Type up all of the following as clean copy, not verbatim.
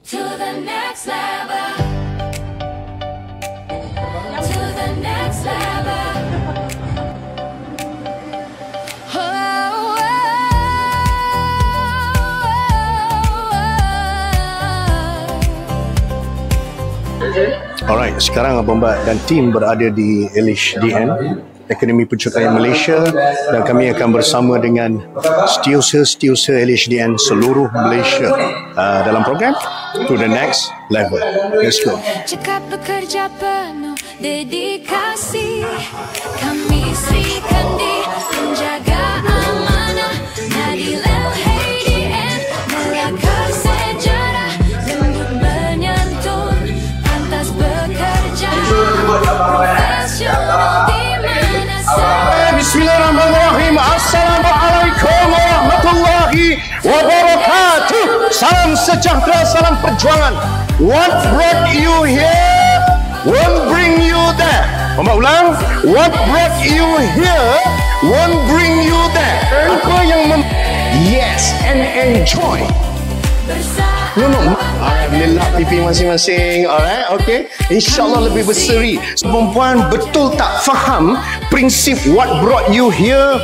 To the next level. To the next level. Alright, sekarang Abang Bat dan tim berada di LHDN, Akademi Pencapaian Malaysia, dan kami akan bersama dengan setiausaha LHDN seluruh Malaysia dalam program To the Next Level. Let's go. Cekap bekerja penuh dedikasi, kami istrikan di menjaga amanah. Nadil LHDN melangkah sejarah, lembut menyantun, pantas bekerja, profesional di mana saja. Bismillahirrahmanirrahim. Assalamualaikum warahmatullahi wabarakatuh. Salam sejahtera, salam perjuangan. What brought you here won't bring you there. Mama ulang. What brought you here won't bring you there. Apa yang yes, and enjoy. Alhamdulillah, pipi masing-masing. Alright, okay. InsyaAllah lebih berseri. Perempuan betul tak faham prinsip what brought you here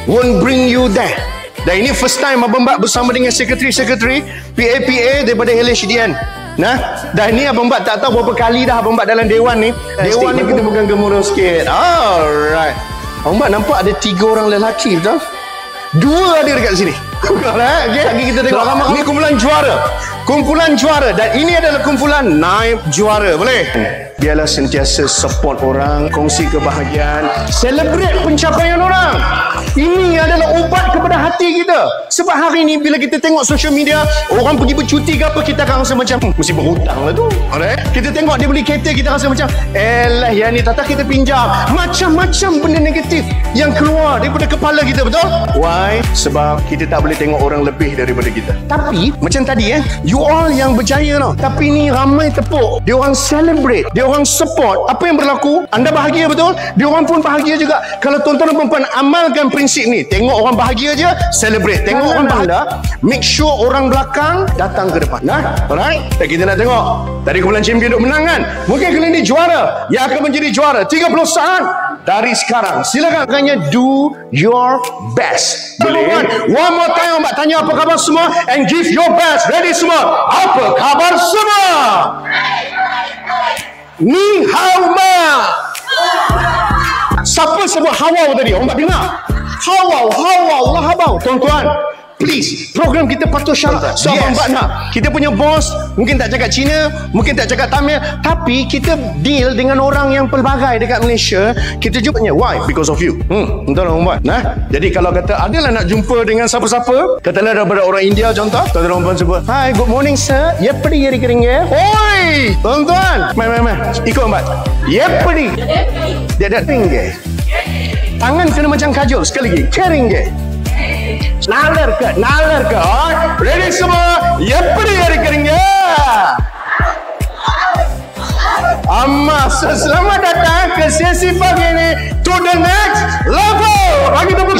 won't bring you there. Dan ini first time Abang Bat bersama dengan sekretari-sekretari PA daripada LHDN. Nah, dan ni Abang Bat tak tahu berapa kali dah Abang Bat dalam Dewan ni. Dewan ni kita pegang gemuruh sikit. Alright. Abang Bat nampak ada 3 orang lelaki, betul? 2 ada dekat sini. Alright, okay. Lagi kita tengok. Ini kumpulan juara. Dan ini adalah kumpulan naib juara. Boleh? Biarlah sentiasa support orang, kongsi kebahagiaan, celebrate pencapaian orang. Ini adalah ubat kepada hati kita. Sebab hari ni bila kita tengok social media, orang pergi bercuti ke apa, kita akan rasa macam mesti berhutang lah tu. Alright? Kita tengok dia beli kereta, kita rasa macam elah yang ni tata kita pinjam. Macam-macam benda negatif yang keluar daripada kepala kita, betul? Why? Sebab kita tak boleh tengok orang lebih daripada kita. Tapi macam tadi you all yang berjaya tau. Tapi ni ramai tepuk. Dia orang celebrate, dia orang support. Apa yang berlaku? Anda bahagia, betul? Dia orang pun bahagia juga. Kalau tuan-tuan dan perempuan amalkan prinsip ni, tengok orang bahagia je, celebrate. Tengok orang bahagia, make sure orang belakang datang ke depan. Nah, alright? Dan kita nak tengok tadi kumpulan champion duk menang kan? Mungkin kali ni juara yang akan menjadi juara 30 saat dari sekarang. Silakan hanya do your best. Boleh? One more time Abang tanya apa khabar semua, and give your best. Ready semua? Apa khabar semua? Ni hao ma. Siapa sebut hawau tadi? Orang dengar? Hawau, lahabau. Tuan-tuan, please, program kita patut syarat. So, Abang Bat nak, kita punya bos mungkin tak cakap Cina, mungkin tak cakap Tamil, tapi kita deal dengan orang yang pelbagai dekat Malaysia. Kita jumpanya. Why? Because of you. Betul Abang Bat? Nah, jadi kalau kata adalah nak jumpa dengan siapa-siapa, katalah daripada orang India contoh, tuan-tuan perempuan sebut, "Hi, good morning sir. Eppadi irukkreenga?" Oi, tuan-tuan, mai. Ikut Abang Bat. Eppadi. Dia tinggi. Tangan kena macam kajol. Sekali lagi. Keringe. Nalar ke? Ready semua? Eppadi irukkreenga? Selamat datang ke sesi pagi ini To the Next Level. Bagi tepuk